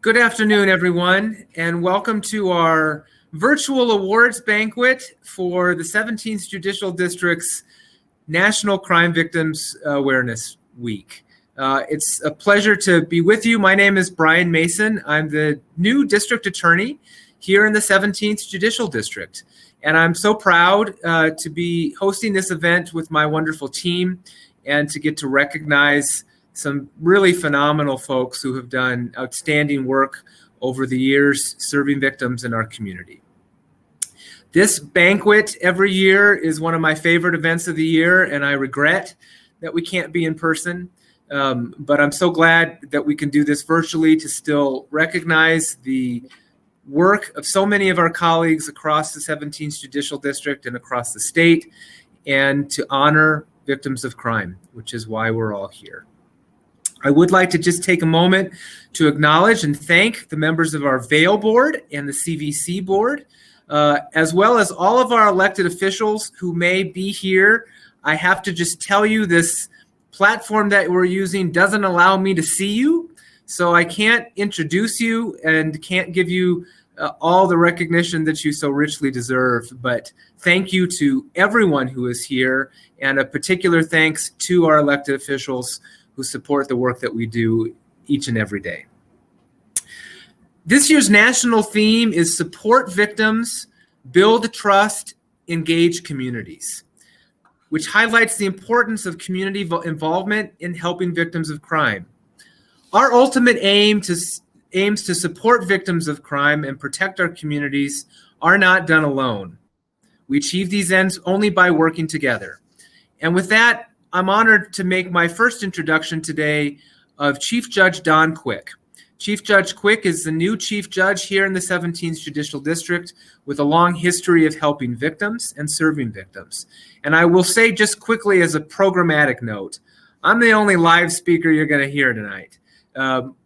Good afternoon, everyone, and welcome to our virtual awards banquet for the 17th Judicial District's National Crime Victims Awareness Week. It's a pleasure to be with you. My name is Brian Mason. I'm the new district attorney here in the 17th Judicial District, and I'm so proud to be hosting this event with my wonderful team and to get to recognize some really phenomenal folks who have done outstanding work over the years serving victims in our community. This banquet every year is one of my favorite events of the year, and I regret that we can't be in person, but I'm so glad that we can do this virtually to still recognize the work of so many of our colleagues across the 17th Judicial District and across the state, and to honor victims of crime, which is why we're all here. I would like to just take a moment to acknowledge and thank the members of our Vail board and the CVC board, as well as all of our elected officials who may be here. I have to just tell you, this platform that we're using doesn't allow me to see you, so I can't introduce you and can't give you all the recognition that you so richly deserve. But thank you to everyone who is here, and a particular thanks to our elected officials who support the work that we do each and every day. This year's national theme is Support Victims, Build Trust, Engage Communities, which highlights the importance of community involvement in helping victims of crime. Our ultimate aims to support victims of crime and protect our communities are not done alone. We achieve these ends only by working together. And with that, I'm honored to make my first introduction today of Chief Judge Don Quick. Chief Judge Quick is the new Chief Judge here in the 17th Judicial District with a long history of helping victims and serving victims. And I will say just quickly as a programmatic note, I'm the only live speaker you're going to hear tonight.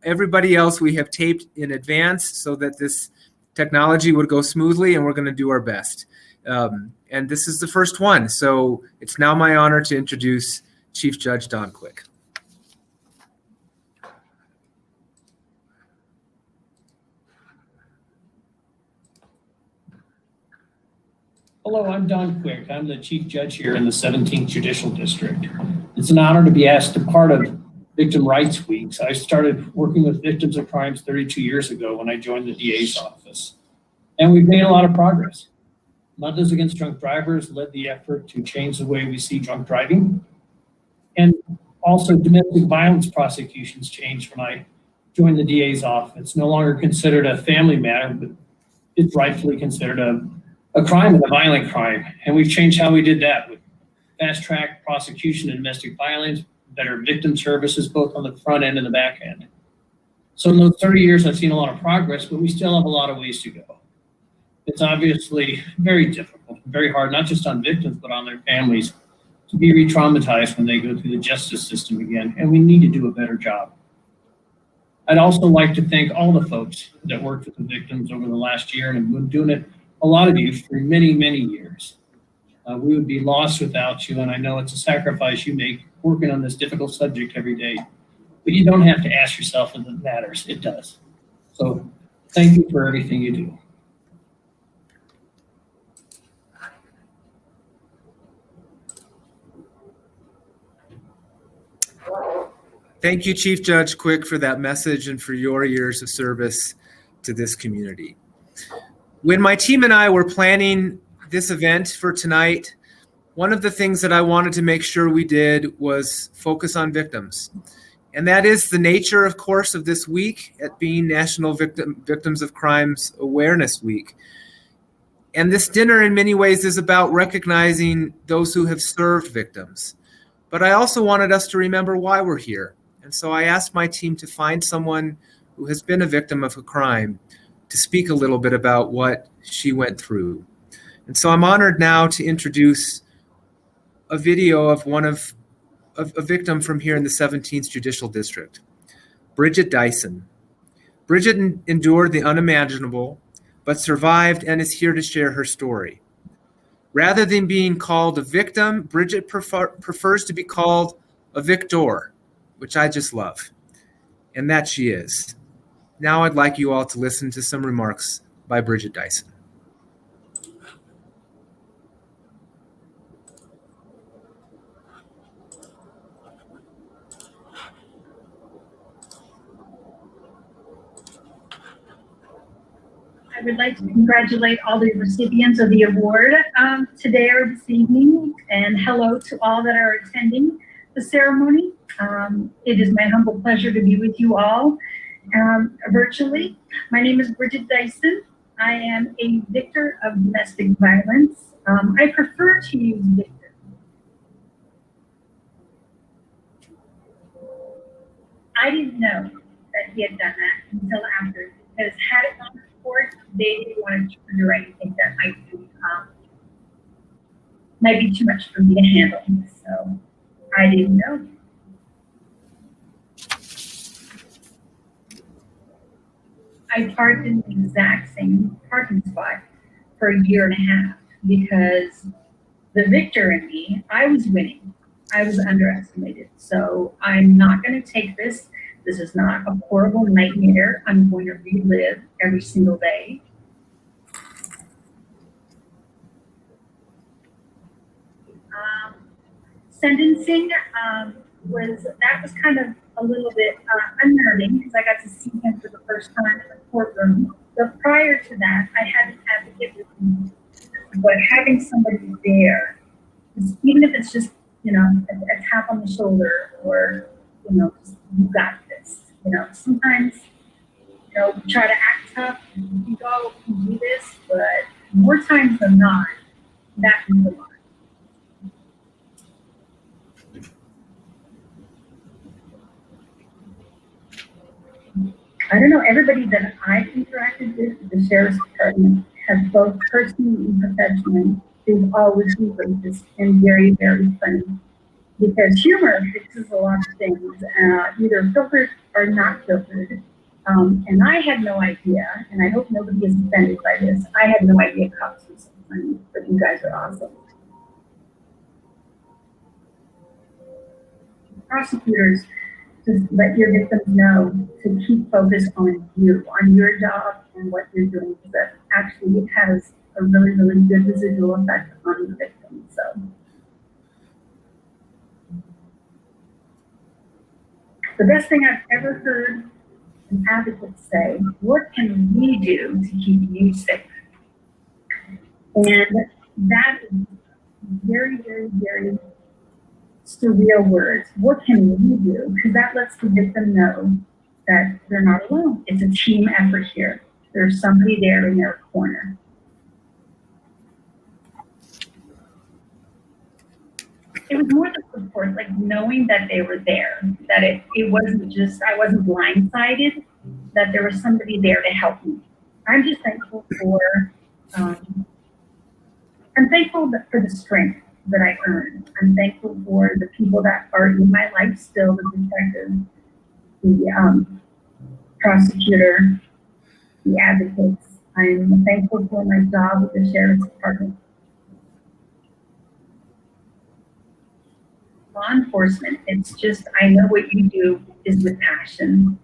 Everybody else we have taped in advance so that this technology would go smoothly, and we're going to do our best. And this is the first one, so it's now my honor to introduce Chief Judge Don Quick. Hello, I'm Don Quick. I'm the Chief Judge here in the 17th Judicial District. It's an honor to be asked to be part of Victim Rights Weeks. I started working with victims of crimes 32 years ago when I joined the DA's office, and we've made a lot of progress. Mothers Against Drunk Drivers led the effort to change the way we see drunk driving. And also domestic violence prosecutions changed when I joined the DA's office. It's no longer considered a family matter, but it's rightfully considered a crime and a violent crime. And we've changed how we did that with fast track prosecution of domestic violence, better victim services, both on the front end and the back end. So in those 30 years, I've seen a lot of progress, but we still have a lot of ways to go. It's obviously very difficult, very hard, not just on victims, but on their families to be re-traumatized when they go through the justice system again, and we need to do a better job. I'd also like to thank all the folks that worked with the victims over the last year and have been doing it, a lot of you, for many, many years. We would be lost without you, and I know it's a sacrifice you make working on this difficult subject every day, but you don't have to ask yourself if it matters. It does. So thank you for everything you do. Thank you, Chief Judge Quick, for that message and for your years of service to this community. When my team and I were planning this event for tonight, one of the things that I wanted to make sure we did was focus on victims. And that is the nature, of course, of this week at being National Victims of Crimes Awareness Week. And this dinner in many ways is about recognizing those who have served victims. But I also wanted us to remember why we're here. And so I asked my team to find someone who has been a victim of a crime to speak a little bit about what she went through. And so I'm honored now to introduce a video of a victim from here in the 17th Judicial District, Bridget Dyson. Bridget endured the unimaginable, but survived and is here to share her story. Rather than being called a victim, Bridget prefers to be called a victor, which I just love. And that she is. Now I'd like you all to listen to some remarks by Bridget Dyson. I would like to congratulate all the recipients of the award today or this evening, and hello to all that are attending the ceremony. It is my humble pleasure to be with you all virtually. My name is Bridget Dyson. I am a victor of domestic violence. I prefer to use victor. I didn't know that he had done that until after, because had it gone to court, they didn't want to trigger anything that might be too much for me to handle. So I didn't know. I parked in the exact same parking spot for a year and a half because the victor in me, I was winning. I was underestimated. So I'm not going to take this. This is not a horrible nightmare I'm going to relive every single day. Sentencing was kind of a little bit unnerving because I got to see him for the first time in the courtroom. But prior to that, I had an advocate with me. But having somebody there, even if it's just, a tap on the shoulder or, just, you got this. Sometimes, we try to act tough and we go, we can do this, but more times than not, that means a lot. I don't know, everybody that I've interacted with, the sheriff's department, has both personally and professionally, they've always been gracious and very, very funny. Because humor fixes a lot of things, either filtered or not filtered. And I had no idea, and I hope nobody is offended by this, I had no idea cops were so funny, but you guys are awesome. Prosecutors, just let your victims know to keep focused on you, on your job and what you're doing, because that actually it has a really, really good residual effect on the victim. So the best thing I've ever heard an advocate say, what can we do to keep you safe? And that is very, very, very surreal words. What can we do? Because that lets the victim know that they're not alone. It's a team effort here. There's somebody there in their corner. It was more the support, like knowing that they were there, that it wasn't just, I wasn't blindsided, that there was somebody there to help me. I'm just thankful for, I'm thankful for the strength that I earned. I'm thankful for the people that are in my life still, the detective, the prosecutor, the advocates. I'm thankful for my job with the sheriff's department. Law enforcement, it's just, I know what you do is with passion,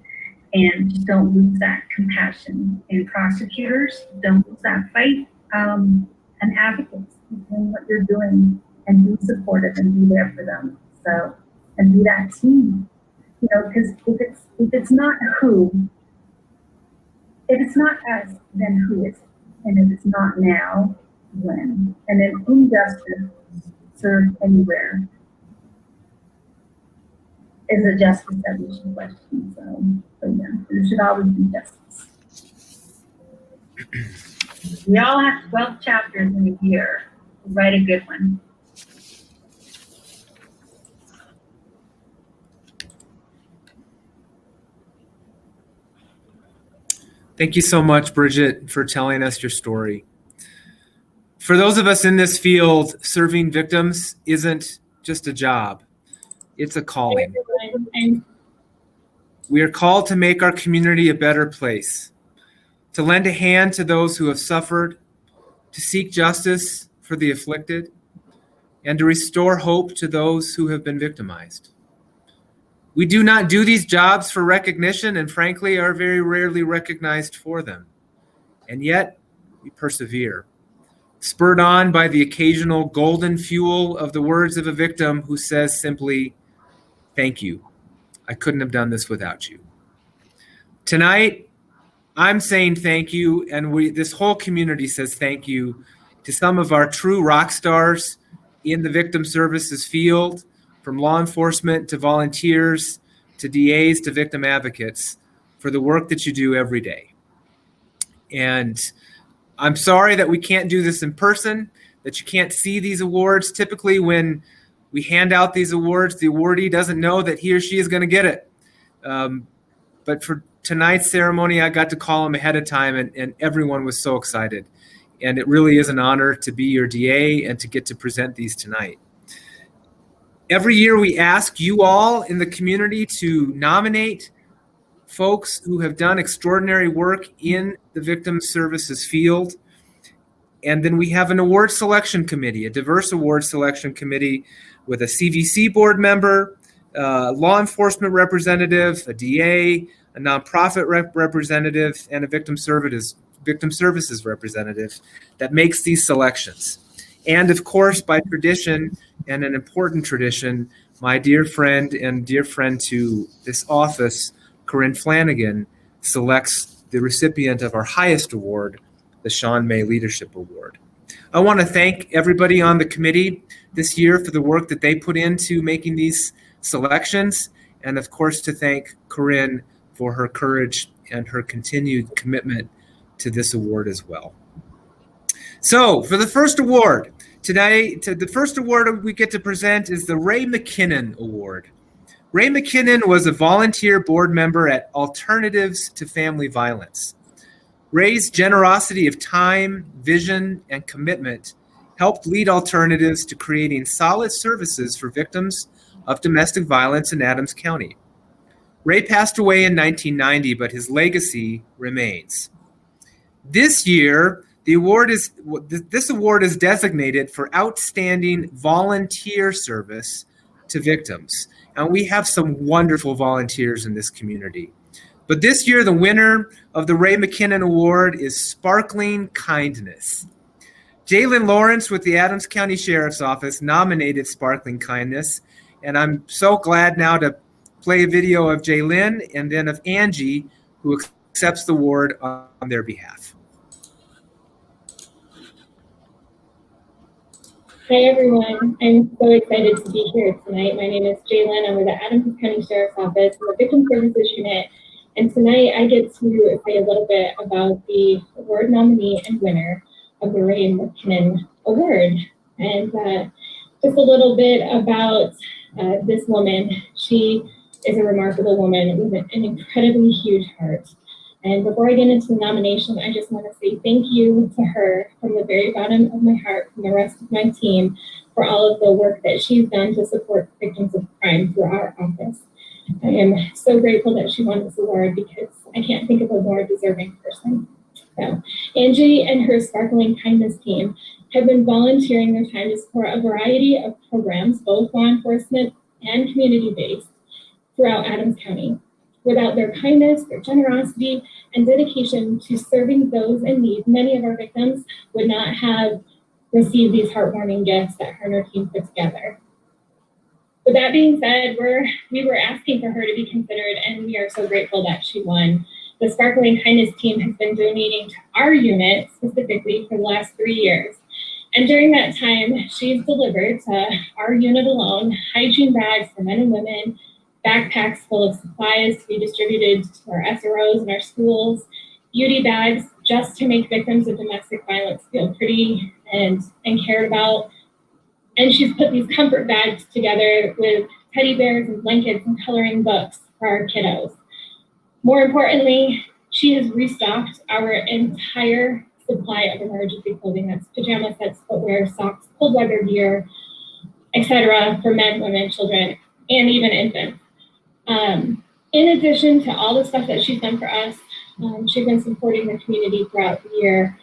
and just don't lose that compassion. And prosecutors, don't lose that fight. And advocates, keep doing what you're doing and be supportive and be there for them. So, and be that team, because if it's not us, then who is it? And if it's not now, when? And then injustice served anywhere is a justice that we should question. So yeah, there should always be justice. We all have 12 chapters in a year. Write a good one. Thank you so much, Bridget, for telling us your story. For those of us in this field, serving victims isn't just a job. It's a calling. We are called to make our community a better place, to lend a hand to those who have suffered, to seek justice for the afflicted, and to restore hope to those who have been victimized. We do not do these jobs for recognition and frankly are very rarely recognized for them. And yet we persevere, spurred on by the occasional golden fuel of the words of a victim who says simply, "Thank you. I couldn't have done this without you." Tonight, I'm saying thank you, and this whole community says thank you to some of our true rock stars in the victim services field, from law enforcement to volunteers to DAs to victim advocates, for the work that you do every day. And I'm sorry that we can't do this in person, that you can't see these awards. Typically, when we hand out these awards, the awardee doesn't know that he or she is going to get it. But for tonight's ceremony, I got to call them ahead of time, and everyone was so excited. And it really is an honor to be your DA and to get to present these tonight. Every year we ask you all in the community to nominate folks who have done extraordinary work in the victim services field. And then we have an award selection committee, a diverse award selection committee with a CVC board member, a law enforcement representative, a DA, a nonprofit representative, and a victim services representative that makes these selections. And of course, by tradition, and an important tradition, my dear friend and dear friend to this office, Corinne Flanagan, selects the recipient of our highest award, the Sean May Leadership Award. I want to thank everybody on the committee this year for the work that they put into making these selections, and of course to thank Corinne for her courage and her continued commitment to this award as well. So for the first award, the first award we get to present is the Ray McKinnon Award. Ray McKinnon was a volunteer board member at Alternatives to Family Violence. Ray's generosity of time, vision, and commitment helped lead Alternatives to creating solid services for victims of domestic violence in Adams County. Ray passed away in 1990, but his legacy remains. This year, this award is designated for outstanding volunteer service to victims. And we have some wonderful volunteers in this community. But this year, the winner of the Ray McKinnon Award is Sparkling Kindness. Jalen Lawrence with the Adams County Sheriff's Office nominated Sparkling Kindness. And I'm so glad now to play a video of Jalen and then of Angie, who accepts the award on their behalf. Hi everyone, I'm so excited to be here tonight. My name is Jalen. I'm with the Adams County Sheriff's Office in the Victim Services Unit. And tonight I get to say a little bit about the award nominee and winner of the Ray McKinnon Award. And just a little bit about this woman. She is a remarkable woman with an incredibly huge heart. And before I get into the nomination, I just want to say thank you to her from the very bottom of my heart, from the rest of my team, for all of the work that she's done to support victims of crime through our office. I am so grateful that she won this award because I can't think of a more deserving person. So, Angie and her Sparkling Kindness team have been volunteering their time to support a variety of programs, both law enforcement and community-based, throughout Adams County. Without their kindness, their generosity, and dedication to serving those in need, many of our victims would not have received these heartwarming gifts that her and her team put together. With that being said, we were asking for her to be considered, and we are so grateful that she won. The Sparkling Kindness team has been donating to our unit specifically for the last 3 years. And during that time, she's delivered to our unit alone hygiene bags for men and women, backpacks full of supplies to be distributed to our SROs and our schools, beauty bags just to make victims of domestic violence feel pretty and cared about. And she's put these comfort bags together with teddy bears and blankets and coloring books for our kiddos. More importantly, she has restocked our entire supply of emergency clothing. That's pajama sets, footwear, socks, cold weather gear, etc. for men, women, children, and even infants. In addition to all the stuff that she's done for us, she's been supporting the community throughout the year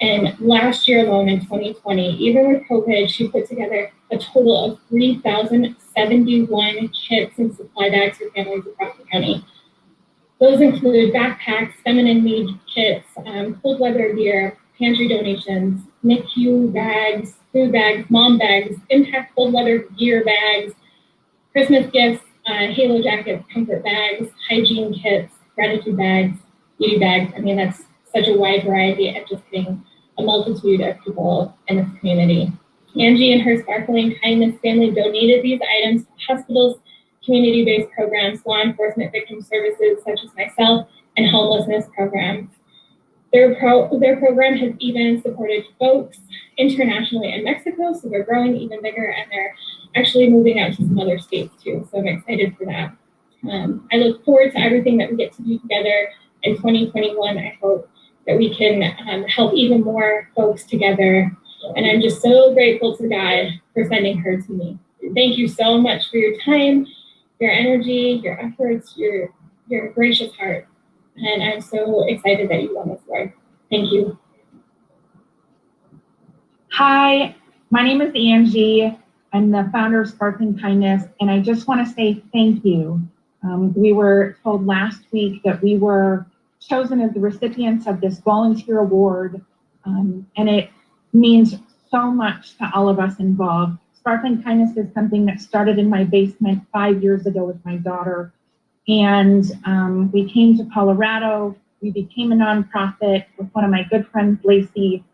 And last year alone in 2020, even with COVID, she put together a total of 3,071 kits and supply bags for families across the county. Those include backpacks, feminine need kits, cold weather gear, pantry donations, NICU bags, food bags, mom bags, impact cold weather gear bags, Christmas gifts, halo jackets, comfort bags, hygiene kits, gratitude bags, beauty bags. I mean, that's such a wide variety of just getting a multitude of people in this community. Angie and her Sparkling Kindness family donated these items to hospitals, community-based programs, law enforcement victim services such as myself, and homelessness programs. Their program has even supported folks internationally in Mexico, so they're growing even bigger, and they're actually moving out to some other states too, so I'm excited for that. I look forward to everything that we get to do together in 2021. I hope that we can help even more folks together, and I'm just so grateful to God for sending her to me. Thank you so much for your time, your energy, your efforts, your gracious heart. And I'm so excited that you won this award. Thank you. Hi, my name is Angie. I'm the founder of Sparkling Kindness, and I just want to say thank you. We were told last week that we were chosen as the recipients of this volunteer award, and it means so much to all of us involved. Sparkling Kindness is something that started in my basement 5 years ago with my daughter. And we came to Colorado. We became a nonprofit with one of my good friends, Lacey,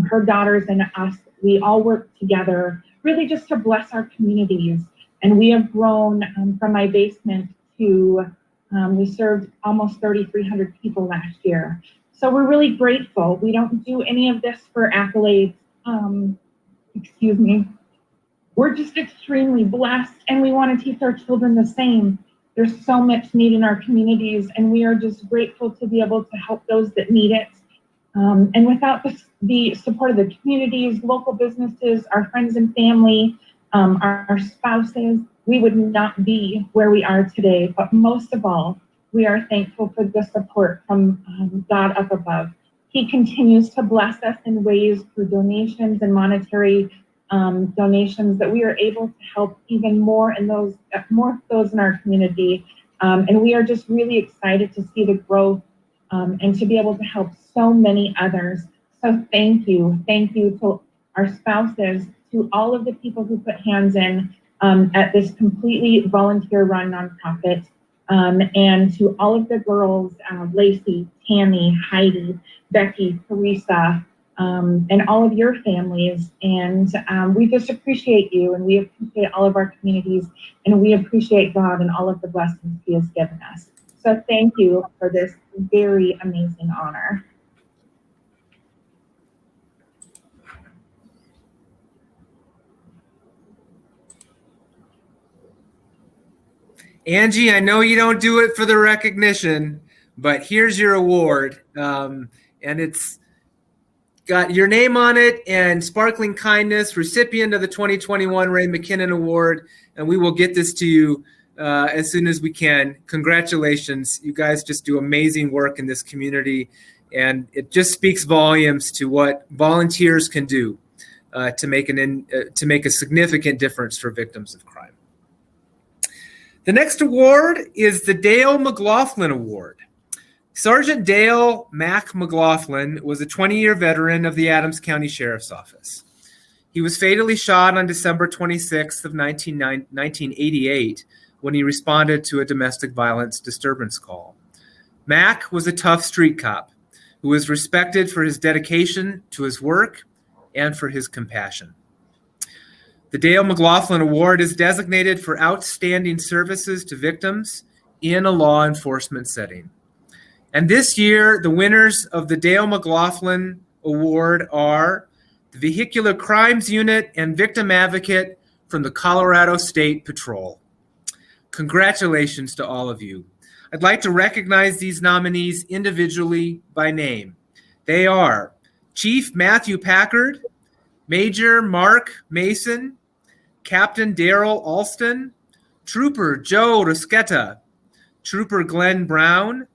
her daughters and us. We all worked together really just to bless our communities. And we have grown from my basement to, we served almost 3,300 people last year. So we're really grateful. We don't do any of this for accolades. Excuse me. We're just extremely blessed, and we want to teach our children the same. There's so much need in our communities, and we are just grateful to be able to help those that need it. And without the support of the communities, local businesses, our friends and family, our spouses, we would not be where we are today. But most of all, we are thankful for the support from God up above. He continues to bless us in ways through donations and monetary donations that we are able to help even more of those in our community. And we are just really excited to see the growth and to be able to help so many others. So thank you. Thank you to our spouses, to all of the people who put hands in at this completely volunteer run nonprofit, and to all of the girls, Lacey, Tammy, Heidi, Becky, Teresa, and all of your families. And we just appreciate you, and we appreciate all of our communities, and we appreciate God and all of the blessings He has given us. So thank you for this very amazing honor. Angie, I know you don't do it for the recognition, but here's your award. And it's got your name on it and Sparkling Kindness, recipient of the 2021 Ray McKinnon Award. And we will get this to you as soon as we can. Congratulations. You guys just do amazing work in this community. And it just speaks volumes to what volunteers can do to make a significant difference for victims of crime. The next award is the Dale McLaughlin Award. Sergeant Dale Mac McLaughlin was a 20-year veteran of the Adams County Sheriff's Office. He was fatally shot on December 26th of 1988 when he responded to a domestic violence disturbance call. Mac was a tough street cop who was respected for his dedication to his work and for his compassion. The Dale McLaughlin Award is designated for outstanding services to victims in a law enforcement setting. And this year, the winners of the Dale McLaughlin Award are the Vehicular Crimes Unit and Victim Advocate from the Colorado State Patrol. Congratulations to all of you. I'd like to recognize these nominees individually by name. They are Chief Matthew Packard, Major Mark Mason, Captain Daryl Alston, Trooper Joe Rosqueta, Trooper Glenn Brown,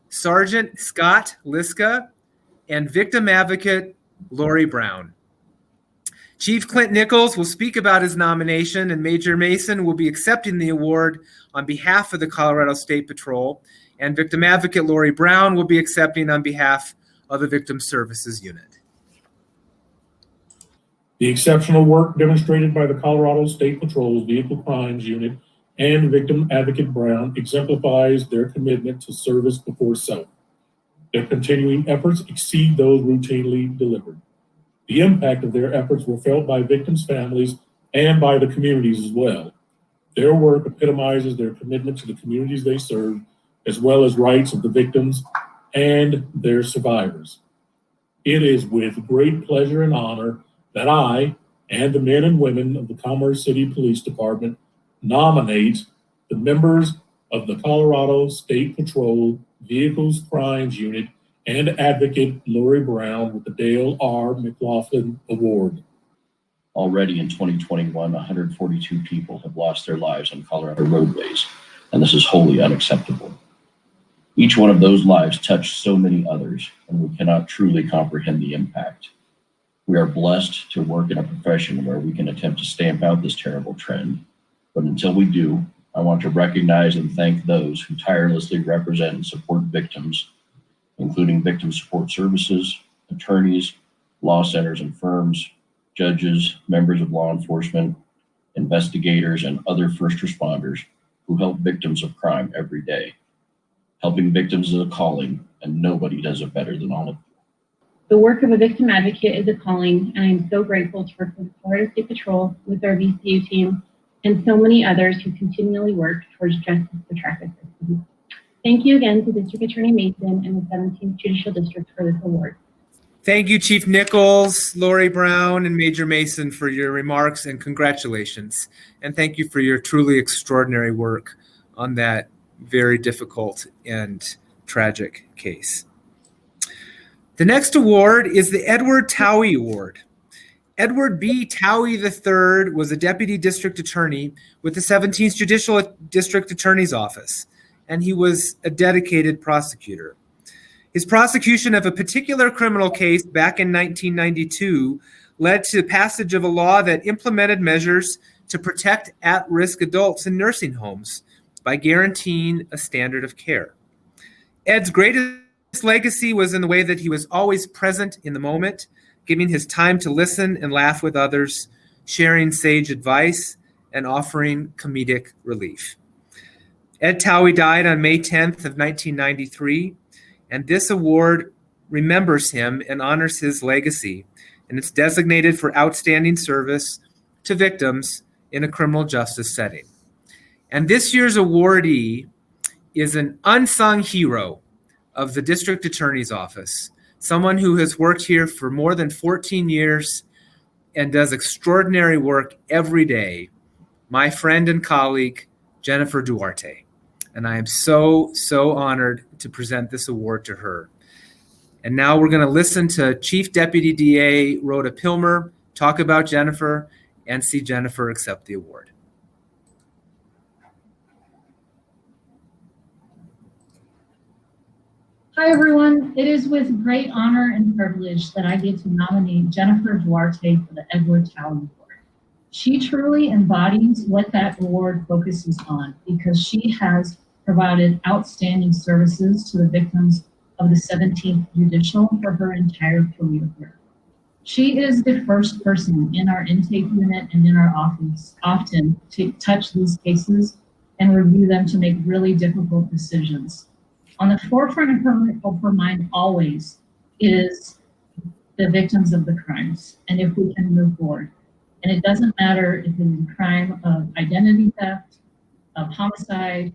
Sergeant Scott Liska, and Victim Advocate Lori Brown. Chief Clint Nichols will speak about his nomination, and Major Mason will be accepting the award on behalf of the Colorado State Patrol, and Victim Advocate Lori Brown will be accepting on behalf of the Victim Services Unit. The exceptional work demonstrated by the Colorado State Patrol's Vehicle Crimes Unit and Victim Advocate Brown exemplifies their commitment to service before self. Their continuing efforts exceed those routinely delivered. The impact of their efforts were felt by victims' families and by the communities as well. Their work epitomizes their commitment to the communities they serve, as well as rights of the victims and their survivors. It is with great pleasure and honor that I and the men and women of the Commerce City Police Department nominate the members of the Colorado State Patrol Vehicles Crimes Unit and Advocate Lori Brown with the Dale R. McLaughlin Award. Already in 2021, 142 people have lost their lives on Colorado roadways, and this is wholly unacceptable. Each one of those lives touched so many others, and we cannot truly comprehend the impact. We are blessed to work in a profession where we can attempt to stamp out this terrible trend. But until we do, I want to recognize and thank those who tirelessly represent and support victims, including victim support services, attorneys, law centers and firms, judges, members of law enforcement, investigators, and other first responders who help victims of crime every day. Helping victims is a calling, and nobody does it better than all of you. The work of a victim advocate is a calling, and I am so grateful to work with the Colorado State Patrol, with our VCU team, and so many others who continually work towards justice for traffic victims. Thank you again to District Attorney Mason and the 17th Judicial District for this award. Thank you, Chief Nichols, Lori Brown, and Major Mason for your remarks, and congratulations. And thank you for your truly extraordinary work on that very difficult and tragic case. The next award is the Edward Tawi Award. Edward B. Tawi III was a Deputy District Attorney with the 17th Judicial District Attorney's Office, and he was a dedicated prosecutor. His prosecution of a particular criminal case back in 1992 led to the passage of a law that implemented measures to protect at-risk adults in nursing homes by guaranteeing a standard of care. Ed's greatest legacy was in the way that he was always present in the moment, giving his time to listen and laugh with others, sharing sage advice, and offering comedic relief. Ed Tawi died on May 10th of 1993, and this award remembers him and honors his legacy, and it's designated for outstanding service to victims in a criminal justice setting. And this year's awardee is an unsung hero of the District Attorney's Office, someone who has worked here for more than 14 years and does extraordinary work every day, my friend and colleague, Jennifer Duarte. And I am so honored to present this award to her. And now we're going to listen to Chief Deputy DA Rhoda Pilmer talk about Jennifer and see Jennifer accept the award. Hi, everyone. It is with great honor and privilege that I get to nominate Jennifer Duarte for the Edward Tawi Award. She truly embodies what that award focuses on because she has provided outstanding services to the victims of the 17th Judicial for her entire career here. She is the first person in our intake unit and in our office often to touch these cases and review them to make really difficult decisions. On the forefront of her mind always is the victims of the crimes and if we can move forward. And it doesn't matter if it's a crime of identity theft, of homicide,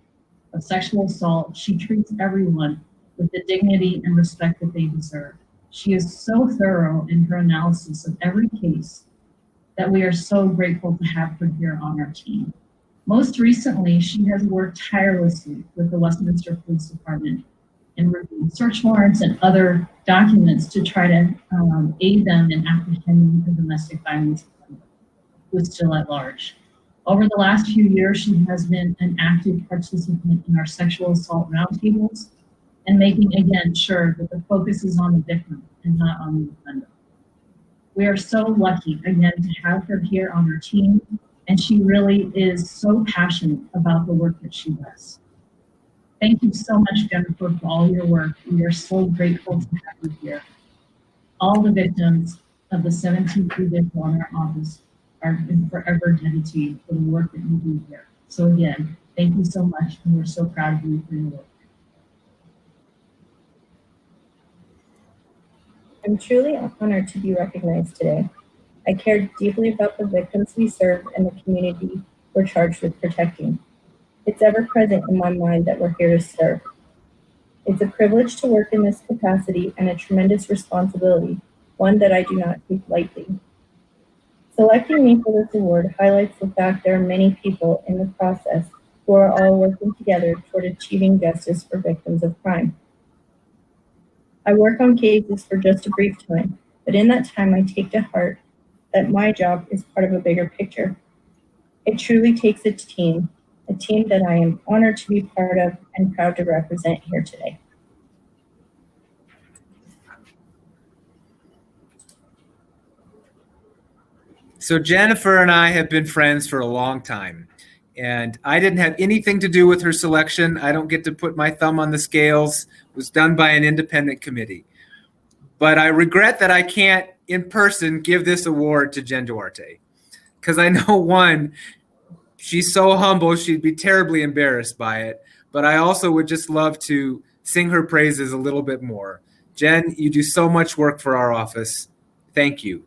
of sexual assault, she treats everyone with the dignity and respect that they deserve. She is so thorough in her analysis of every case that we are so grateful to have her here on our team. Most recently, she has worked tirelessly with the Westminster Police Department in reviewing search warrants and other documents to try to aid them in apprehending the domestic violence offender who is still at large. Over the last few years, she has been an active participant in our sexual assault roundtables and making, again, sure that the focus is on the victim and not on the offender. We are so lucky again to have her here on our team, and she really is so passionate about the work that she does. Thank you so much, Jennifer, for all your work. We are so grateful to have you here. All the victims of the 17th Judicial in our office are forever indebted to you for the work that you do here. So again, thank you so much, and we're so proud of you for your work. I'm truly honored to be recognized today. I care deeply about the victims we serve and the community we're charged with protecting. It's ever present in my mind that we're here to serve. It's a privilege to work in this capacity and a tremendous responsibility, one that I do not take lightly. Selecting me for this award highlights the fact there are many people in the process who are all working together toward achieving justice for victims of crime. I work on cases for just a brief time, but in that time I take to heart that my job is part of a bigger picture. It truly takes a team that I am honored to be part of and proud to represent here today. So Jennifer and I have been friends for a long time, and I didn't have anything to do with her selection. I don't get to put my thumb on the scales. It was done by an independent committee. But I regret that I can't, in person, give this award to Jen Duarte. Because I know, one, she's so humble, she'd be terribly embarrassed by it. But I also would just love to sing her praises a little bit more. Jen, you do so much work for our office. Thank you.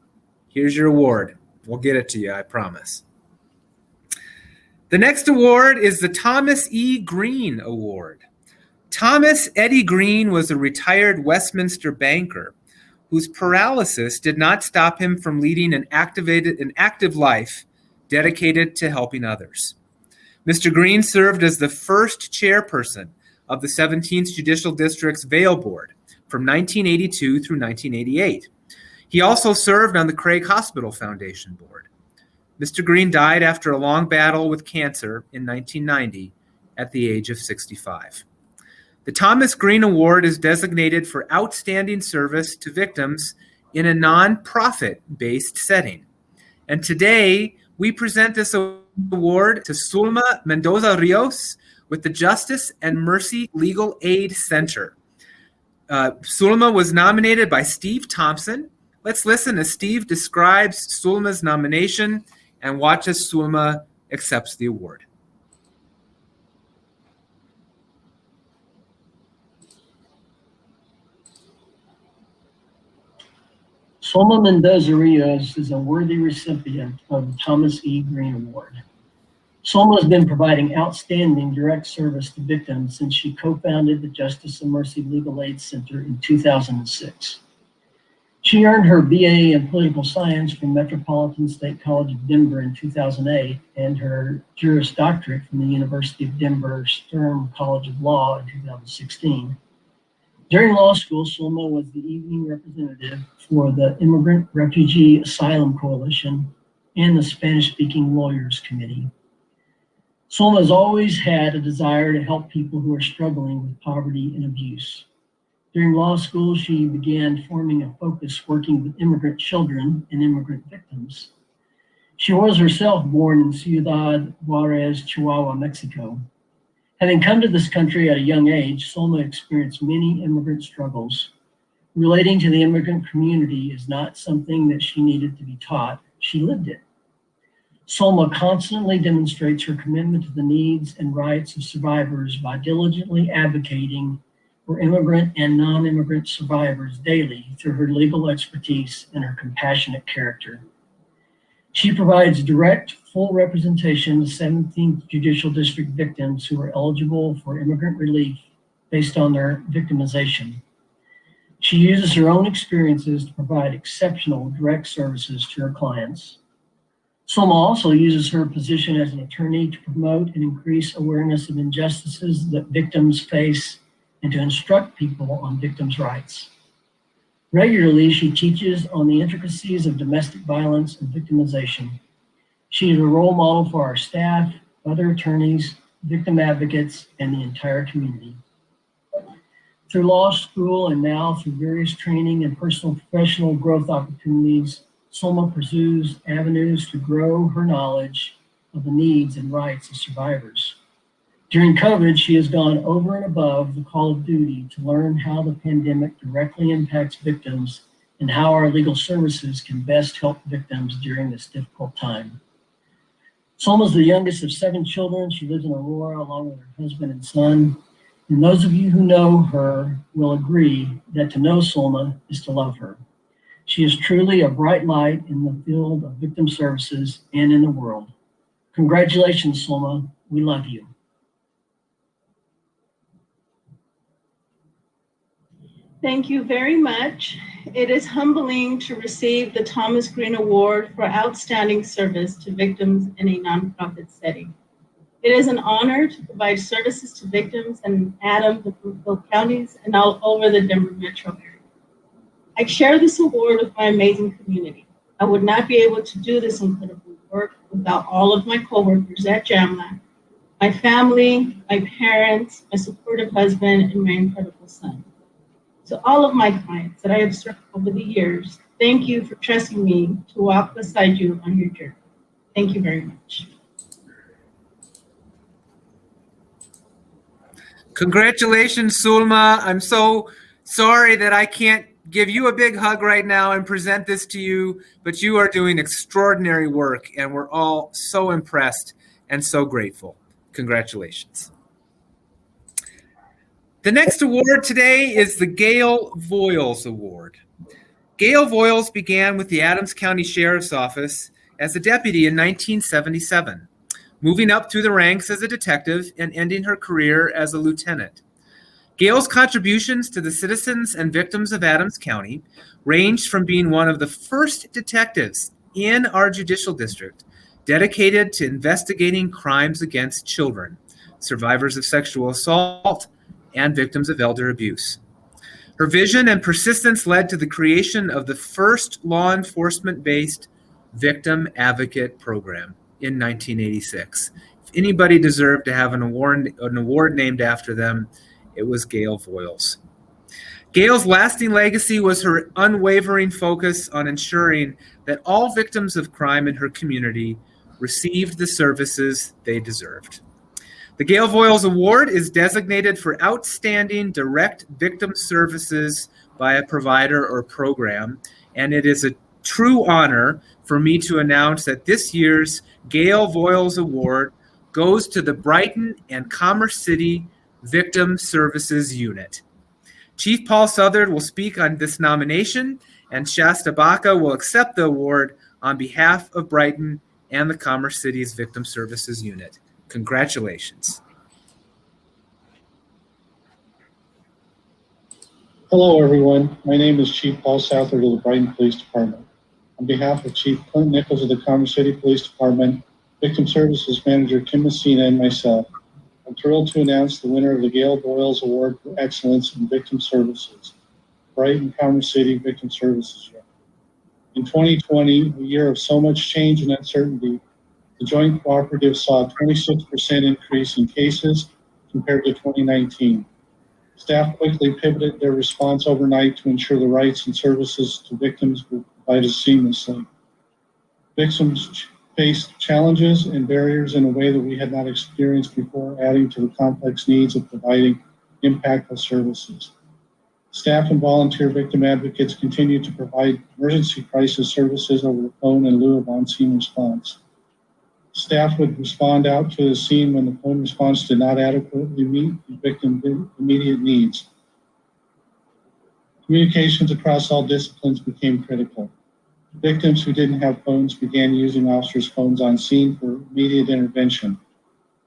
Here's your award. We'll get it to you, I promise. The next award is the Thomas E. Greene Award. Thomas Eddie Greene was a retired Westminster banker whose paralysis did not stop him from leading an active life dedicated to helping others. Mr. Greene served as the first chairperson of the 17th Judicial District's Vail Board from 1982 through 1988. He also served on the Craig Hospital Foundation Board. Mr. Greene died after a long battle with cancer in 1990 at the age of 65. The Thomas Greene Award is designated for outstanding service to victims in a nonprofit-based setting. And today, we present this award to Soma Mendoza Rios with the Justice and Mercy Legal Aid Center. Sulma was nominated by Steve Thompson. Let's listen as Steve describes Sulma's nomination and watch as Sulma accepts the award. Soma Mendoza Rios is a worthy recipient of the Thomas E. Greene Award. Soma has been providing outstanding direct service to victims since she co-founded the Justice and Mercy Legal Aid Center in 2006. She earned her BA in Political Science from Metropolitan State College of Denver in 2008 and her Juris Doctorate from the University of Denver Sturm College of Law in 2016. During law school, Soma was the evening representative for the Immigrant Refugee Asylum Coalition and the Spanish-Speaking Lawyers Committee. Soma has always had a desire to help people who are struggling with poverty and abuse. During law school, she began forming a focus working with immigrant children and immigrant victims. She was herself born in Ciudad Juarez, Chihuahua, Mexico. Having come to this country at a young age, Soma experienced many immigrant struggles. Relating to the immigrant community is not something that she needed to be taught, she lived it. Soma constantly demonstrates her commitment to the needs and rights of survivors by diligently advocating for immigrant and non-immigrant survivors daily through her legal expertise and her compassionate character. She provides direct, full representation to 17th Judicial District victims who are eligible for immigrant relief based on their victimization. She uses her own experiences to provide exceptional direct services to her clients. Soma also uses her position as an attorney to promote and increase awareness of injustices that victims face and to instruct people on victims' rights. Regularly, she teaches on the intricacies of domestic violence and victimization. She is a role model for our staff, other attorneys, victim advocates, and the entire community. Through law school and now through various training and personal professional growth opportunities, Soma pursues avenues to grow her knowledge of the needs and rights of survivors. During COVID, she has gone over and above the call of duty to learn how the pandemic directly impacts victims and how our legal services can best help victims during this difficult time. Soma is the youngest of 7 children. She lives in Aurora along with her husband and son. And those of you who know her will agree that to know Soma is to love her. She is truly a bright light in the field of victim services and in the world. Congratulations, Soma. We love you. Thank you very much. It is humbling to receive the Thomas Greene Award for outstanding service to victims in a nonprofit setting. It is an honor to provide services to victims in Adams and Brookville counties and all over the Denver metro area. I share this award with my amazing community. I would not be able to do this incredible work without all of my coworkers at JAMLAC, my family, my parents, my supportive husband, and my incredible son. To all of my clients that I have served over the years, thank you for trusting me to walk beside you on your journey. Thank you very much. Congratulations, Sulma. I'm so sorry that I can't give you a big hug right now and present this to you, but you are doing extraordinary work, and we're all so impressed and so grateful. Congratulations. The next award today is the Gail Voiles Award. Gail Voiles began with the Adams County Sheriff's Office as a deputy in 1977, moving up through the ranks as a detective and ending her career as a lieutenant. Gail's contributions to the citizens and victims of Adams County ranged from being one of the first detectives in our judicial district dedicated to investigating crimes against children, survivors of sexual assault, and victims of elder abuse. Her vision and persistence led to the creation of the first law enforcement-based victim advocate program in 1986. If anybody deserved to have an award named after them, it was Gail Voiles. Gail's lasting legacy was her unwavering focus on ensuring that all victims of crime in her community received the services they deserved. The Gail Voiles Award is designated for outstanding direct victim services by a provider or program, and it is a true honor for me to announce that this year's Gail Voiles Award goes to the Brighton and Commerce City Victim Services Unit. Chief Paul Southard will speak on this nomination, and Shasta Baca will accept the award on behalf of Brighton and the Commerce City's Victim Services Unit. Congratulations. Hello, everyone. My name is Chief Paul Southard of the Brighton Police Department. On behalf of Chief Clint Nichols of the Commerce City Police Department, Victim Services Manager Kim Messina, and myself, I'm thrilled to announce the winner of the Gail Voiles Award for Excellence in Victim Services, Brighton Commerce City Victim Services Unit. In 2020, a year of so much change and uncertainty, the Joint Cooperative saw a 26% increase in cases compared to 2019. Staff quickly pivoted their response overnight to ensure the rights and services to victims were provided seamlessly. Victims faced challenges and barriers in a way that we had not experienced before, adding to the complex needs of providing impactful services. Staff and volunteer victim advocates continued to provide emergency crisis services over the phone in lieu of on-scene response. Staff would respond out to the scene when the phone response did not adequately meet the victim's immediate needs. Communications across all disciplines became critical. Victims who didn't have phones began using officers' phones on scene for immediate intervention.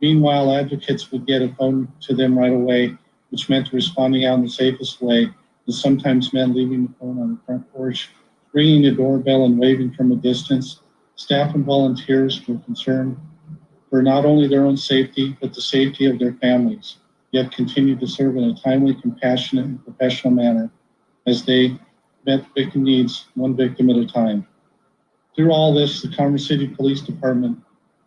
Meanwhile, advocates would get a phone to them right away, which meant responding out in the safest way. This sometimes meant leaving the phone on the front porch, ringing the doorbell and waving from a distance. Staff and volunteers were concerned for not only their own safety, but the safety of their families, yet continued to serve in a timely, compassionate, and professional manner as they met victim needs, one victim at a time. Through all this, the Commerce City Police Department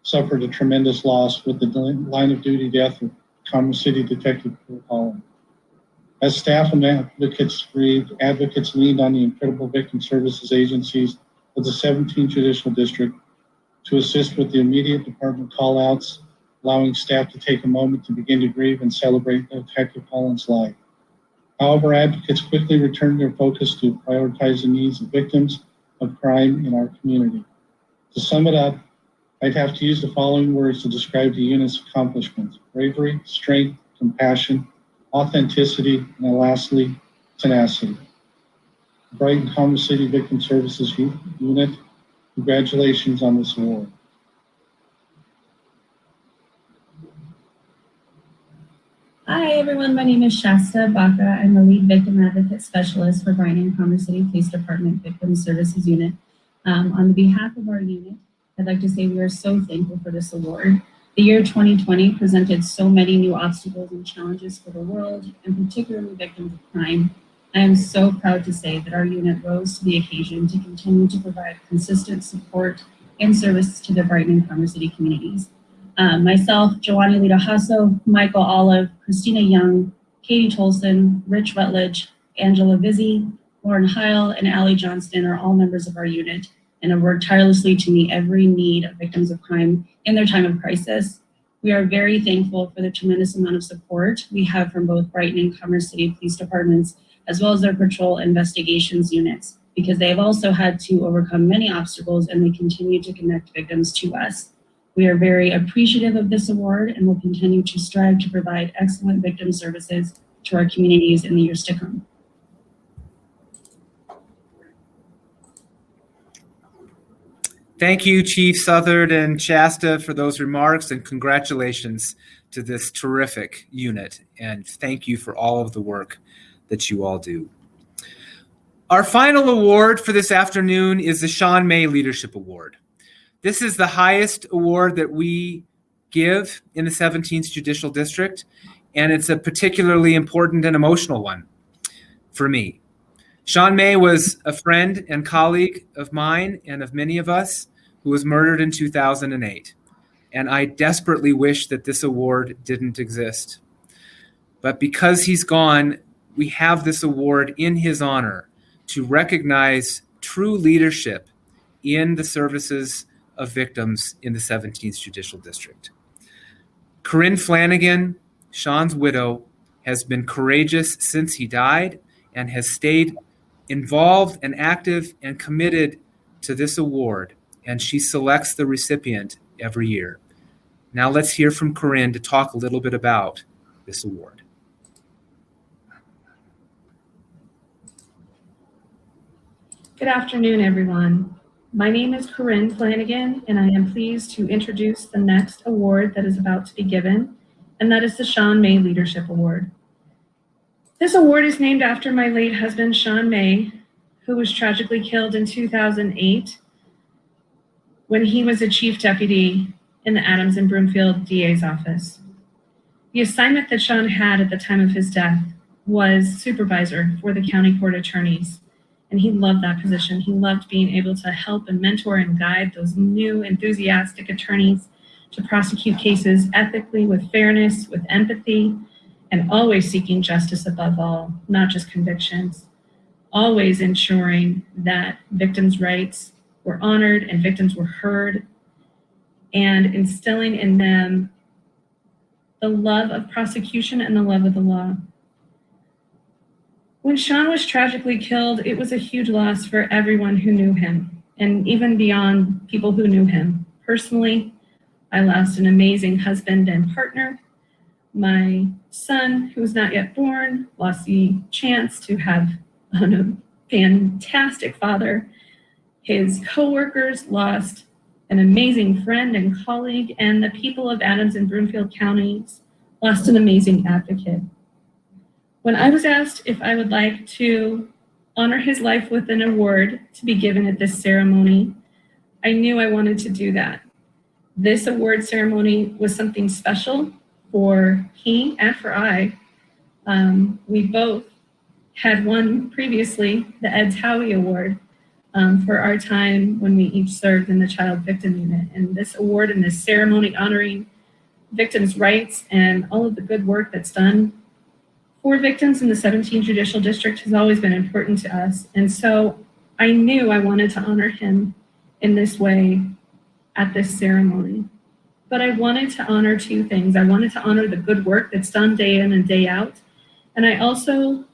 suffered a tremendous loss with the line of duty death of Commerce City Detective Kurt Holland. As staff and advocates grieved, advocates leaned on the incredible victim services agencies of the 17th Judicial District to assist with the immediate department call-outs, allowing staff to take a moment to begin to grieve and celebrate Detective Collins' life. However, advocates quickly returned their focus to prioritize the needs of victims of crime in our community. To sum it up, I'd have to use the following words to describe the unit's accomplishments: bravery, strength, compassion, authenticity, and lastly, tenacity. The Brighton Commerce City Victim Services Unit, congratulations on this award. Hi everyone, my name is Shasta Baca. I'm the lead victim advocate specialist for Brighton and Commerce City Police Department Victim Services Unit. On the behalf of our unit, I'd like to say we are so thankful for this award. The year 2020 presented so many new obstacles and challenges for the world, and particularly victims of crime. I am so proud to say that our unit rose to the occasion to continue to provide consistent support and service to the Brighton and Commerce City communities. Myself, Joanny Lita Hasso, Michael Olive, Christina Young, Katie Tolson, Rich Rutledge, Angela Vizzi, Lauren Heil, and Allie Johnston are all members of our unit and have worked tirelessly to meet every need of victims of crime in their time of crisis. We are very thankful for the tremendous amount of support we have from both Brighton and Commerce City Police Departments, as well as their patrol investigations units, because they have also had to overcome many obstacles and they continue to connect victims to us. We are very appreciative of this award and will continue to strive to provide excellent victim services to our communities in the years to come. Thank you, Chief Southard and Shasta, for those remarks, and congratulations to this terrific unit. And thank you for all of the work that you all do. Our final award for this afternoon is the Sean May Leadership Award. This is the highest award that we give in the 17th Judicial District, and it's a particularly important and emotional one for me. Sean May was a friend and colleague of mine and of many of us who was murdered in 2008, and I desperately wish that this award didn't exist. But because he's gone, we have this award in his honor to recognize true leadership in the services of victims in the 17th Judicial District. Corinne Flanagan, Sean's widow, has been courageous since he died and has stayed involved and active and committed to this award, and she selects the recipient every year. Now let's hear from Corinne to talk a little bit about this award. Good afternoon, everyone. My name is Corinne Flanagan, and I am pleased to introduce the next award that is about to be given, and that is the Sean May Leadership Award. This award is named after my late husband, Sean May, who was tragically killed in 2008 when he was a chief deputy in the Adams and Broomfield DA's office. The assignment that Sean had at the time of his death was supervisor for the county court attorneys. And he loved that position. He loved being able to help and mentor and guide those new, enthusiastic attorneys to prosecute cases ethically, with fairness, with empathy, and always seeking justice above all, not just convictions. Always ensuring that victims' rights were honored and victims were heard, and instilling in them the love of prosecution and the love of the law. When Sean was tragically killed, it was a huge loss for everyone who knew him, and even beyond people who knew him. Personally, I lost an amazing husband and partner. My son, who was not yet born, lost the chance to have a fantastic father. His coworkers lost an amazing friend and colleague, and the people of Adams and Broomfield counties lost an amazing advocate. When I was asked if I would like to honor his life with an award to be given at this ceremony, I knew I wanted to do that. This award ceremony was something special for he and for I. We both had won previously the Ed Tawi Award for our time when we each served in the Child Victim Unit. And this award and this ceremony honoring victims' rights and all of the good work that's done for victims in the 17th Judicial District has always been important to us. And so I knew I wanted to honor him in this way at this ceremony. But I wanted to honor two things. I wanted to honor the good work that's done day in and day out. And I also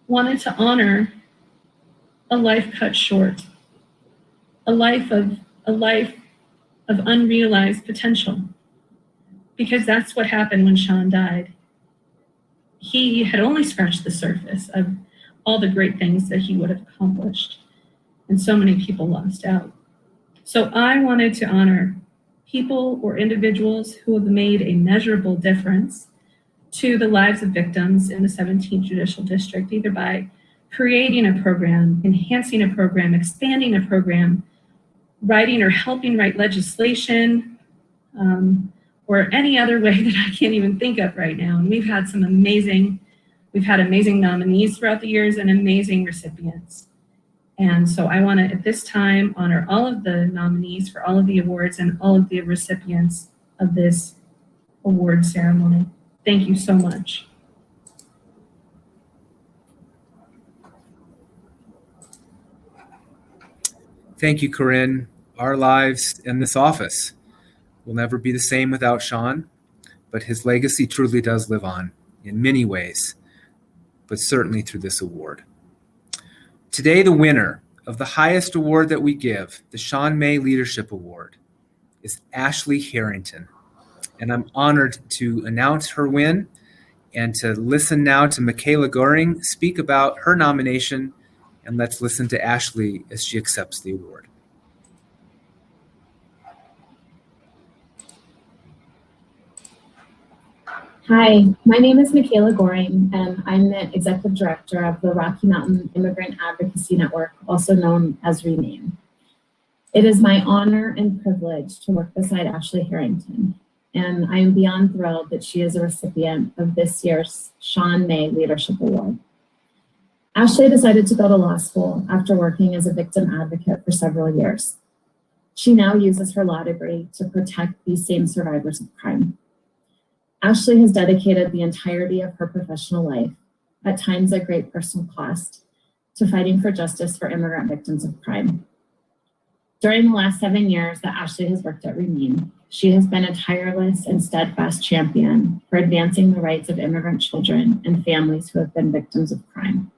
wanted to honor a life cut short, a life of unrealized potential. Because that's what happened when Sean died. He had only scratched the surface of all the great things that he would have accomplished. And so many people lost out. So I wanted to honor people or individuals who have made a measurable difference to the lives of victims in the 17th Judicial District, either by creating a program, enhancing a program, expanding a program, writing or helping write legislation, or any other way that I can't even think of right now. And we've had amazing nominees throughout the years and amazing recipients. And so I want to, at this time, honor all of the nominees for all of the awards and all of the recipients of this award ceremony. Thank you so much. Thank you, Corinne. Our lives in this office will never be the same without Sean, but his legacy truly does live on in many ways, but certainly through this award. Today, the winner of the highest award that we give, the Sean May Leadership Award, is Ashley Harrington. And I'm honored to announce her win and to listen now to Michaela Goring speak about her nomination. And let's listen to Ashley as she accepts the award. Hi, my name is Michaela Goring, and I'm the Executive Director of the Rocky Mountain Immigrant Advocacy Network, also known as Remain. It is my honor and privilege to work beside Ashley Harrington, and I am beyond thrilled that she is a recipient of this year's Sean May Leadership Award. Ashley decided to go to law school after working as a victim advocate for several years. She now uses her law degree to protect these same survivors of crime. Ashley has dedicated the entirety of her professional life, at times at great personal cost, to fighting for justice for immigrant victims of crime. During the last 7 years that Ashley has worked at Remain, she has been a tireless and steadfast champion for advancing the rights of immigrant children and families who have been victims of crime.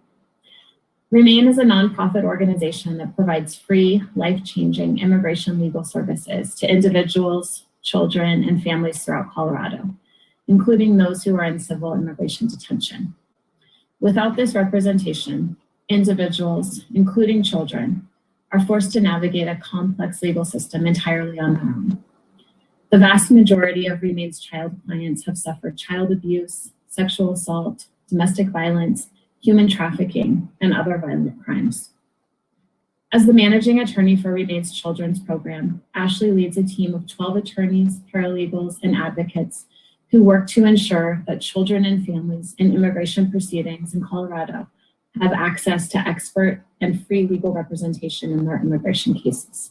Remain is a nonprofit organization that provides free, life-changing immigration legal services to individuals, children, and families throughout Colorado, including those who are in civil immigration detention. Without this representation, individuals, including children, are forced to navigate a complex legal system entirely on their own. The vast majority of Remain's child clients have suffered child abuse, sexual assault, domestic violence, human trafficking, and other violent crimes. As the managing attorney for Remain's children's program, Ashley leads a team of 12 attorneys, paralegals, and advocates who work to ensure that children and families in immigration proceedings in Colorado have access to expert and free legal representation in their immigration cases.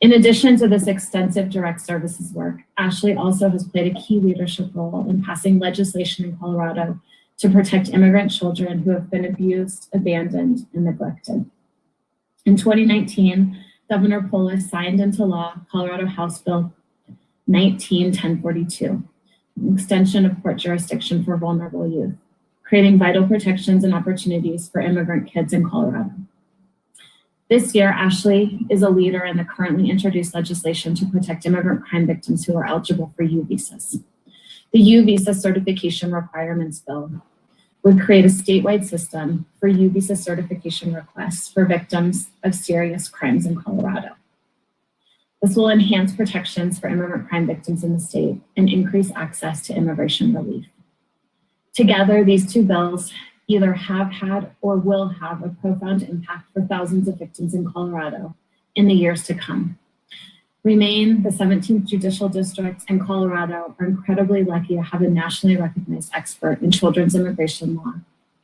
In addition to this extensive direct services work, Ashley also has played a key leadership role in passing legislation in Colorado to protect immigrant children who have been abused, abandoned, and neglected. In 2019, Governor Polis signed into law Colorado House Bill 19-1042, an extension of court jurisdiction for vulnerable youth, creating vital protections and opportunities for immigrant kids in Colorado. This year, Ashley is a leader in the currently introduced legislation to protect immigrant crime victims who are eligible for U visas. The U visa certification requirements bill would create a statewide system for U visa certification requests for victims of serious crimes in Colorado. This will enhance protections for immigrant crime victims in the state and increase access to immigration relief. Together, these two bills either have had or will have a profound impact for thousands of victims in Colorado in the years to come. Remain, the 17th Judicial District, and Colorado are incredibly lucky to have a nationally recognized expert in children's immigration law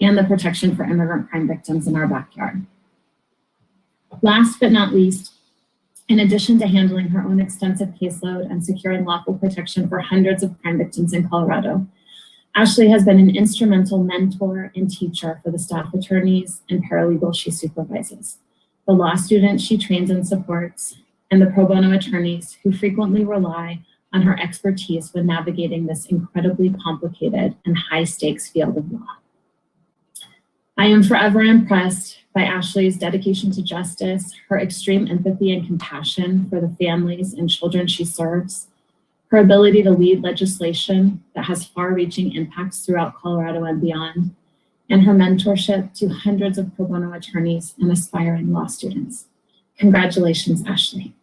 and the protection for immigrant crime victims in our backyard. Last but not least, in addition to handling her own extensive caseload and securing lawful protection for hundreds of crime victims in Colorado, Ashley has been an instrumental mentor and teacher for the staff attorneys and paralegals she supervises, the law students she trains and supports, and the pro bono attorneys who frequently rely on her expertise when navigating this incredibly complicated and high-stakes field of law. I am forever impressed by Ashley's dedication to justice, her extreme empathy and compassion for the families and children she serves, her ability to lead legislation that has far-reaching impacts throughout Colorado and beyond, and her mentorship to hundreds of pro bono attorneys and aspiring law students. Congratulations, Ashley.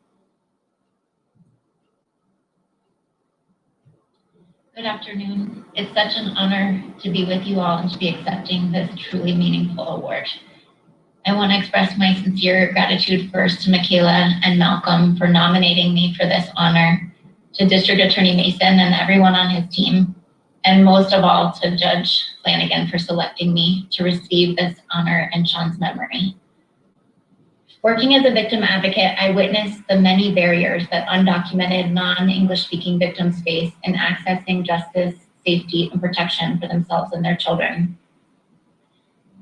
Good afternoon. It's such an honor to be with you all and to be accepting this truly meaningful award. I want to express my sincere gratitude first to Michaela and Malcolm for nominating me for this honor, to District Attorney Mason and everyone on his team, and most of all to Judge Flanagan for selecting me to receive this honor in Sean's memory. Working as a victim advocate, I witnessed the many barriers that undocumented, non-English speaking victims face in accessing justice, safety, and protection for themselves and their children.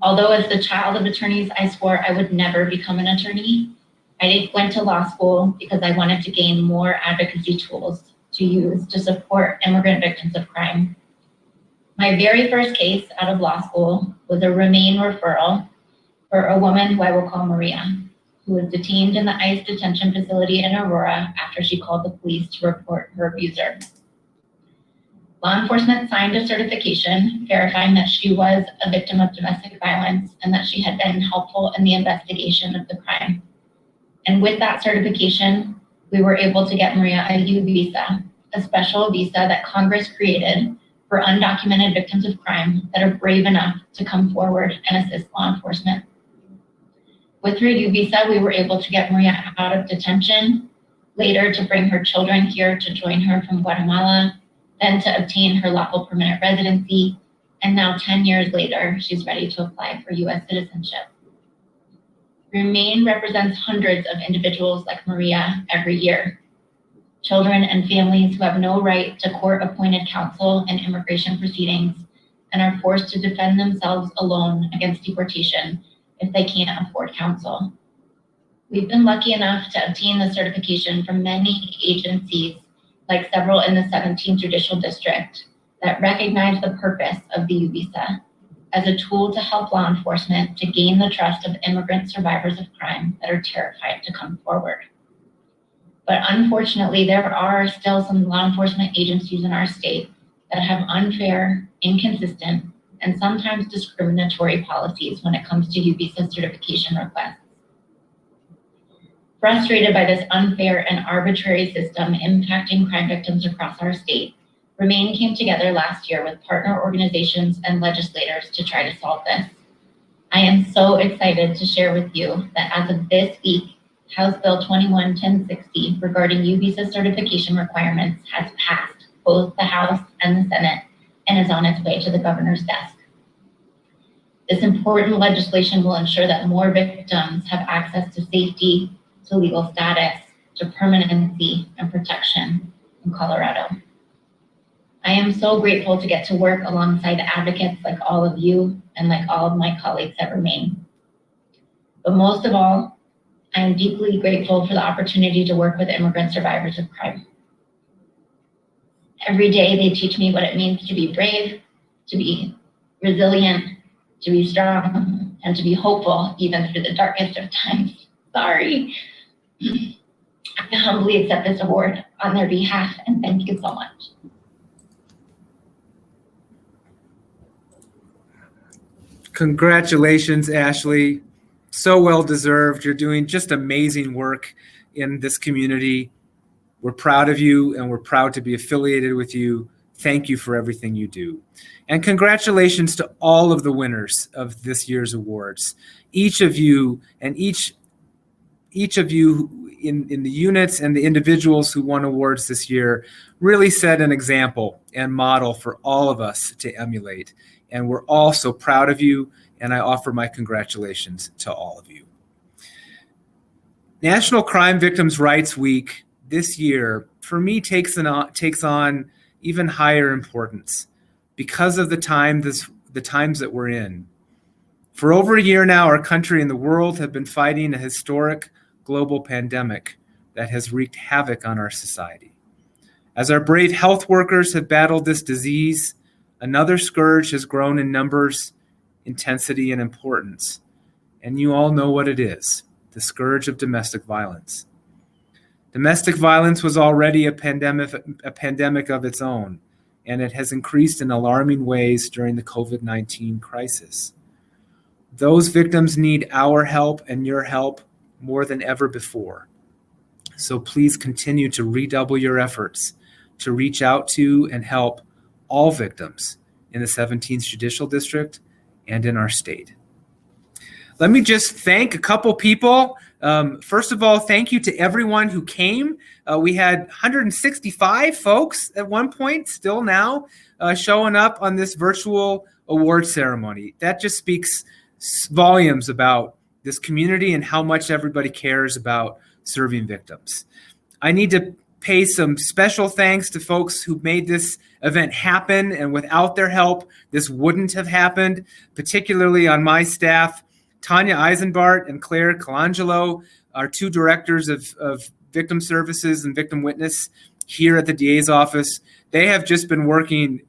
Although as the child of attorneys, I swore I would never become an attorney, I went to law school because I wanted to gain more advocacy tools to use to support immigrant victims of crime. My very first case out of law school was a Remain referral for a woman who I will call Maria, who was detained in the ICE detention facility in Aurora after she called the police to report her abuser. Law enforcement signed a certification verifying that she was a victim of domestic violence and that she had been helpful in the investigation of the crime. And with that certification, we were able to get Maria a U visa, a special visa that Congress created for undocumented victims of crime that are brave enough to come forward and assist law enforcement. With her U visa, we were able to get Maria out of detention, later to bring her children here to join her from Guatemala, then to obtain her lawful permanent residency, and now 10 years later, she's ready to apply for US citizenship. Remain represents hundreds of individuals like Maria every year. Children and families who have no right to court-appointed counsel in immigration proceedings and are forced to defend themselves alone against deportation if they can't afford counsel. We've been lucky enough to obtain the certification from many agencies, like several in the 17th Judicial District, that recognize the purpose of the U visa as a tool to help law enforcement to gain the trust of immigrant survivors of crime that are terrified to come forward. But unfortunately, there are still some law enforcement agencies in our state that have unfair, inconsistent, and sometimes discriminatory policies when it comes to U visa certification requests. Frustrated by this unfair and arbitrary system impacting crime victims across our state, Remain came together last year with partner organizations and legislators to try to solve this. I am so excited to share with you that as of this week, House Bill 21-1060 regarding U visa certification requirements has passed both the House and the Senate and is on its way to the governor's desk. This important legislation will ensure that more victims have access to safety, to legal status, to permanency and protection in Colorado. I am so grateful to get to work alongside advocates like all of you and like all of my colleagues at Remain. But most of all, I am deeply grateful for the opportunity to work with immigrant survivors of crime. Every day they teach me what it means to be brave, to be resilient, to be strong, and to be hopeful even through the darkest of times. Sorry. I humbly accept this award on their behalf and thank you so much. Congratulations, Ashley. So well deserved. You're doing just amazing work in this community. We're proud of you and we're proud to be affiliated with you. Thank you for everything you do. And congratulations to all of the winners of this year's awards. Each of you and each of you in the units and the individuals who won awards this year really set an example and model for all of us to emulate. And we're all so proud of you, and I offer my congratulations to all of you. National Crime Victims' Rights Week this year, for me, takes on even higher importance because of the times that we're in. For over a year now, our country and the world have been fighting a historic global pandemic that has wreaked havoc on our society. As our brave health workers have battled this disease, another scourge has grown in numbers, intensity, and importance. And you all know what it is, the scourge of domestic violence. Domestic violence was already a pandemic of its own, and it has increased in alarming ways during the COVID-19 crisis. Those victims need our help and your help more than ever before. So please continue to redouble your efforts to reach out to and help all victims in the 17th Judicial District and in our state. Let me just thank a couple people. First of all, thank you to everyone who came. We had 165 folks at one point, still now, showing up on this virtual award ceremony. That just speaks volumes about this community and how much everybody cares about serving victims. I need to pay some special thanks to folks who made this event happen, and without their help, this wouldn't have happened, particularly on my staff. Tanya Eisenbart and Claire Colangelo are two directors of victim services and victim witness here at the DA's office. They have just been working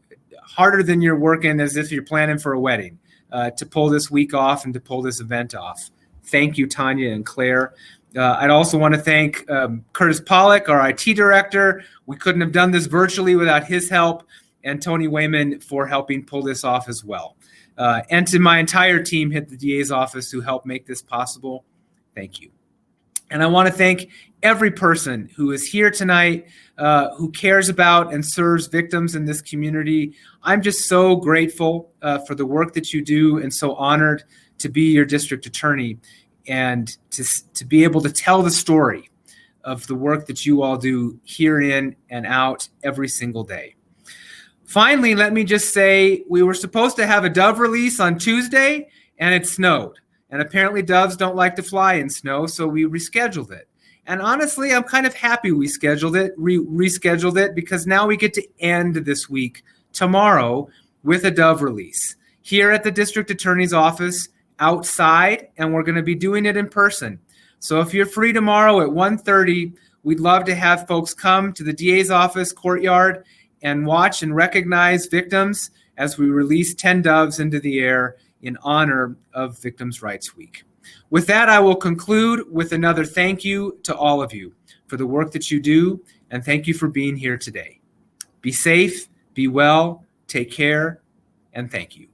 harder than you're working as if you're planning for a wedding to pull this week off and to pull this event off. Thank you, Tanya and Claire. I'd also want to thank Curtis Pollack, our IT director. We couldn't have done this virtually without his help, and Tony Wayman for helping pull this off as well. And to my entire team at the DA's office who helped make this possible, thank you. And I want to thank every person who is here tonight, who cares about and serves victims in this community. I'm just so grateful for the work that you do and so honored to be your district attorney and to be able to tell the story of the work that you all do here in and out every single day. Finally, let me just say we were supposed to have a dove release on Tuesday and it snowed. And apparently doves don't like to fly in snow, so we rescheduled it. And honestly, I'm kind of happy we rescheduled it because now we get to end this week tomorrow with a dove release here at the district attorney's office outside, and we're going to be doing it in person. So if you're free tomorrow at 1:30, we'd love to have folks come to the DA's office courtyard and watch and recognize victims as we release 10 doves into the air in honor of Victims' Rights Week. With that, I will conclude with another thank you to all of you for the work that you do, and thank you for being here today. Be safe, be well, take care, and thank you.